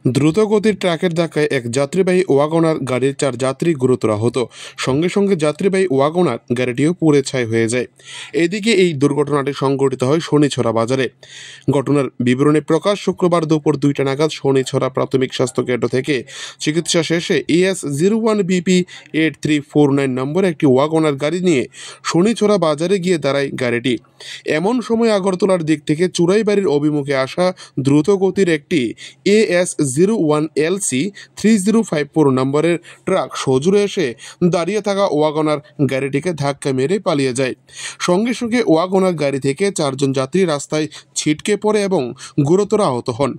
দ্রুতগতির ট্রাকের ধাক্কায় এক যাত্রীবাহী ওয়াগনার গাড়ির 4 যাত্রী গুরুতর আহত। সঙ্গে সঙ্গে যাত্রীবাহী ওয়াগনার গাড়িটিও পুড়ে ছাই হয়ে যায়। এদিকে এই দুর্ঘটনাটি সংঘটিত হয় শনিছড়া বাজারে। ঘটনার বিবরণী প্রকাশ শুক্রবার দুপুর 2টা নাগাদ শনিছড়া প্রাথমিক স্বাস্থ্য কেন্দ্র থেকে চিকিৎসা শেষে ES01BP 8349 নম্বরে একটি ওয়াগনার গাড়ি নিয়ে শনিছড়া বাজারে গিয়ে দাঁড়ায় গাড়িটি। এমন সময় আগরতলার দিক থেকে চুরাইবাড়ির অভিমুখে আসা দ্রুতগতির একটি AS01LC 3054 নম্বরের ট্রাক সজোরে এসে দাঁড়িয়ে থাকা ওয়াগনার গাড়িটিকে ধাক্কা মেরে পালিয়ে যায়। সঙ্গে সঙ্গে ওয়াগনার গাড়ি থেকে 4 জন যাত্রী রাস্তায় ছিটকে পড়ে এবং গুরুতর আহত হন।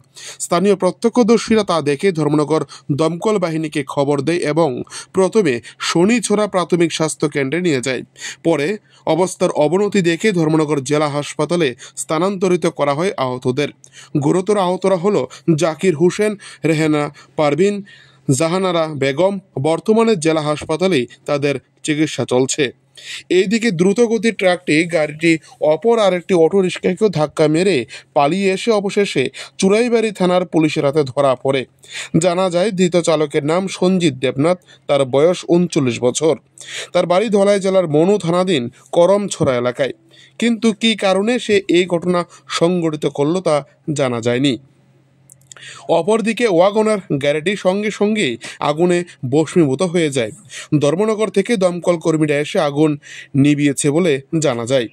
স্থানীয় প্রত্যক্ষদর্শীরা তা দেখে ধর্মনগর দমকল বাহিনীকে খবর দেয় এবং প্রথমে শনিছড়া প্রাথমিক স্বাস্থ্য কেন্দ্রে নিয়ে যায়। পরে অবস্থার অবনতি দেখে ধর্মনগর জেলা হাসপাতালে স্থানান্তরিত করা হয় আহতদের। গুরুতর আহতরা হল জাকির হোসেন, রেহেনা পারভিন, জাহানারা বেগম। বর্তমানে জেলা হাসপাতালে তাদের চিকিৎসা চলছে। এইদিকে দ্রুতগতির ট্রাকটি গাড়িটি অপর আরেকটি অটোরিকশাকেও ধাক্কা মেরে পালিয়ে এসে অবশেষে চুরাইবাড়ি থানার পুলিশের হাতে ধরা পড়ে। জানা যায় ধৃত চালকের নাম সঞ্জিত দেবনাথ, তার বয়স 39 বছর। তার বাড়ি ধলাই জেলার মনু থানাধীন করমছড়া এলাকায়। কিন্তু কী কারণে সে এই ঘটনা সংঘটিত করল তা জানা যায়নি। অপরদিকে ওয়াগনার গাড়িটি সঙ্গে সঙ্গে আগুনে ভস্মীভূত হয়ে যায়। ধর্মনগর থেকে দমকল কর্মীরা এসে আগুন নিভিয়েছে বলে জানা যায়।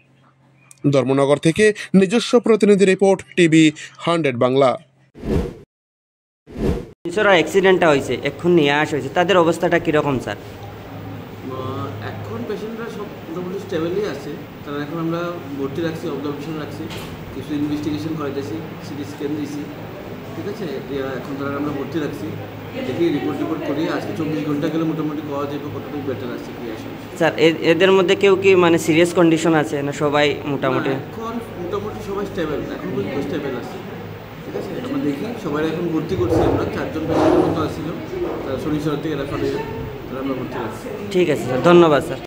ধর্মনগর থেকে নিজস্ব প্রতিনিধি রিপোর্ট, টিভি 100 বাংলা। অ্যাক্সিডেন্টটা হয়েছে, এখন নিয়ে আসা হয়েছে, তাদের অবস্থাটা কীরকম স্যার? এখন পেশেন্টরা সব মোটামুটি স্টেবলই আছে। তারা এখন আমরা ভর্তি রাখছি, অবজারভেশন রাখছি, কিছু ইনভেস্টিগেশন করাইতেছি, সিটি স্ক্যান দিয়েছি, ঠিক আছে। এখন তারা আমরা ভর্তি রাখছি, দেখি রিপোর্ট করি। আজকে 24 ঘন্টা গেলে মোটামুটি পাওয়া যাবে কতটুকু বেটার আসছে কি আসে। স্যার এদের মধ্যে কেউ কি মানে সিরিয়াস কন্ডিশন আছে না সবাই মোটামুটি? এখন মোটামুটি সবাই স্টেবল, এখন পর্যন্ত স্টেবল আছে, ঠিক আছে। আমরা দেখি সবাই এখন ভর্তি করছি, আমরা 4 জন পেশেন্টের মতো আসছিল, তারা শনিছড়া থেকে রেফার হয়ে তারা আমরা ভর্তি রাখছি। ঠিক আছে স্যার, ধন্যবাদ স্যার।